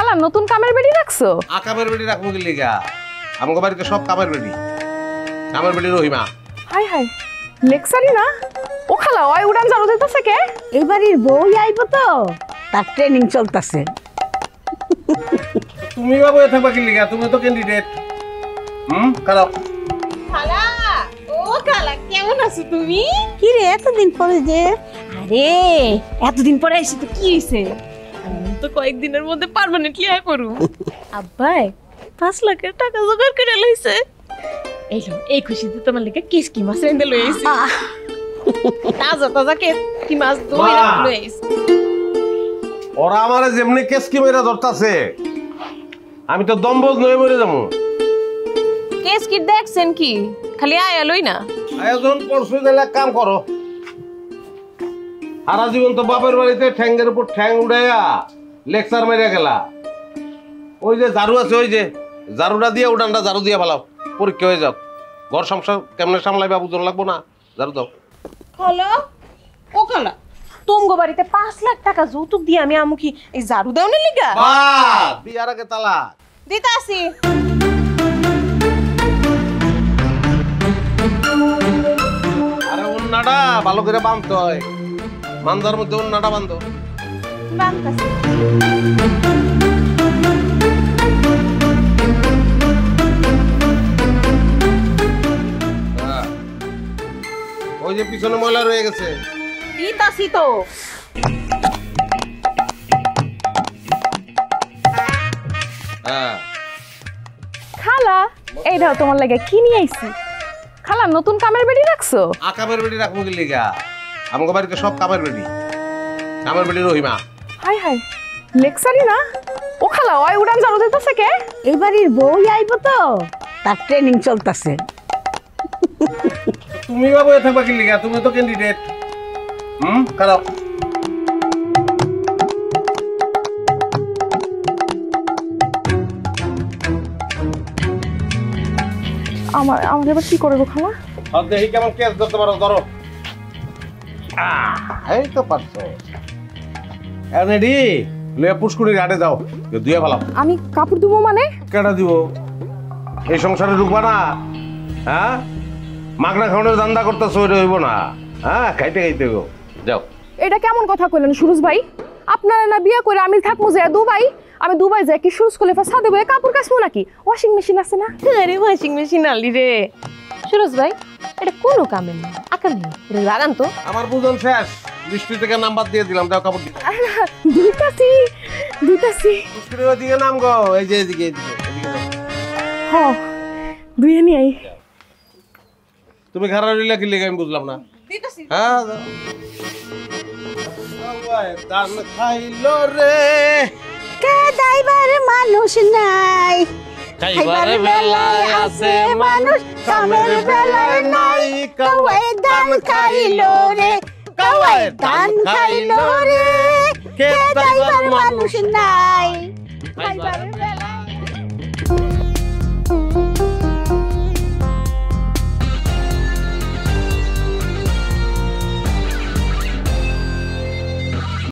খালা নতুন কামের বেড়ি রাখছো? কামের বেড়ি রাখবো কি লিগা? আমগো বাড়িতে সব কামের বেড়ি। কামের বেড়ি রহিমা। হাই হাই, লেকচারি না? ও খালা ওই উড়ান ঝাড়ু দিতেছে কে? এই বাড়ির বউই আইব তো, তার ট্রেনিং চলতেছে। তুমি বাবু এ থাকবা কি লিগা? তুমি তো ক্যান্ডিডেট। খালা। খালা, ও খালা কেমন আছো তুমি? কি রে এতদিন পরে যে? আরে এতদিন পরে এসে তো কি হইছে? আমি তো কয়েকদিনের মধ্যে পার্মানেন্টলি আয় করু। আব্বাই 5 লাখের টাকা জোগাড় করে লইছে। এই লো, এই খুশিতে তোমার লেগে কিসকি মাছ রেঁধে লই আইছি। তাজা তাজা কি মাছ দই লই আইছি। ওরা আমারে যেমনি কেসকি মেরা ধরতাছে, আমি তো দম্বজ নই মরে যাবো। কেসকি দেখছেন কি? খালি আয়া লই না। আয়োজন পরশু দিলে কাম করো। সারা জীবন তো বাপের বাড়িতে ঠ্যাঙ্গের উপর ঠ্যাং উড়াইয়া লেকচার মেরে গেলা। ওই যে ঝাড়ু আছে, ওই যে ঝাড়ুটা দিয়ে উড়ানটা ঝাড়ু দিয়ে ফেলাও, পরীক্ষা হয়ে যাও। ঘর সংসার কেমনে সামলাইবা বুঝন লাগবো না? ঝাড়ু দাও। খালা, ও খালা, তোমগো বাড়িতে 5 লাখ টাকা যৌতুক দিয়ে আমি আমু কি এই ঝাড়ু দাওনের লিগা? বাহ, বিয়ার আগে তালাক দিতাছি। আরে উন্নাটা ভালো করে বাঁধতে হয়, মান্দার মধ্যে উন্নাটা বাঁধো। বানতাছি। ওই যে পিছনে ময়লা রয়ে গেছে। দিতাছি তো। খালা এইটাও তোমার লাগে কি নিয়ে আইছি? খালা নতুন কামের বেড়ি রাখছো? কামের বেড়ি রাখবো কি লিগা? আমগো বাড়িতে সব কামের বেড়ি। কামের বেড়ি রহিমা। হাই হাই, লেকচারি না? ও খালা ওই উড়ান ঝাড়ু দিতেছে কে? এই বাড়ির বউই আইব তো, তার ট্রেনিং চলতেছে। তুমি বাবু এ থাকবা কি লিগা? তুমি তো ক্যান্ডিডেট। খারাপ। আমার এবার কি করবো খালা? দেখি কেমন কেস ধরতে পারো, ধরো। এই তো পারছো। এনে লয়ে পুষ্কুনির ঘাটে যাও, ধুয়ে ফেলাও। আমি কাপড় ধুবো মানে? কেটা দিব? এই সংসারে ঢুকবা না? হ্যাঁ, মাগনা খাওয়ানোর ধান্দা করতেছো, ওইটা হইব না। হ্যাঁ, খাইতে খাইতে গো যাও। এটা কেমন কথা কইলেন সুরজ ভাই? আপনারা না বিয়ে করে আমি থাকবো যে দুবাই, আমি দুবাই যাই কি সুরজ কলে সাদে বয়ে কাপড় কাচবো নাকি? ওয়াশিং মেশিন আছে না? আরে ওয়াশিং মেশিন আলি রে সুরজ ভাই, এটা কোনো কামে না, আকাম নেই, এটা লাগান তো। আমার বুঝন শেষ, বৃষ্টি থেকে নাম্বার দিয়ে দিলাম, দাও কাপড় দিতে। দুইটাছি পুষ্কুনির ওইদিকে নাম গো, এই যে এদিকে এদিকে এদিকে যাও। হ দুইয়ে নিয়ে আই। তুমি খারাপ হইলে কি লেগে আমি বুঝলাম না। দিতাছি। হ্যাঁ দান খাইলো রে, কে দাইবার মানুষ নাই, খাইবার বেলায় আছে মানুষ, কামের বেলায় নাই। কওয়াই দান খাইলো রে, কওয়াই দান খাইলো রে, কে দাইবার মানুষ নাই, খাইবার বেলায়।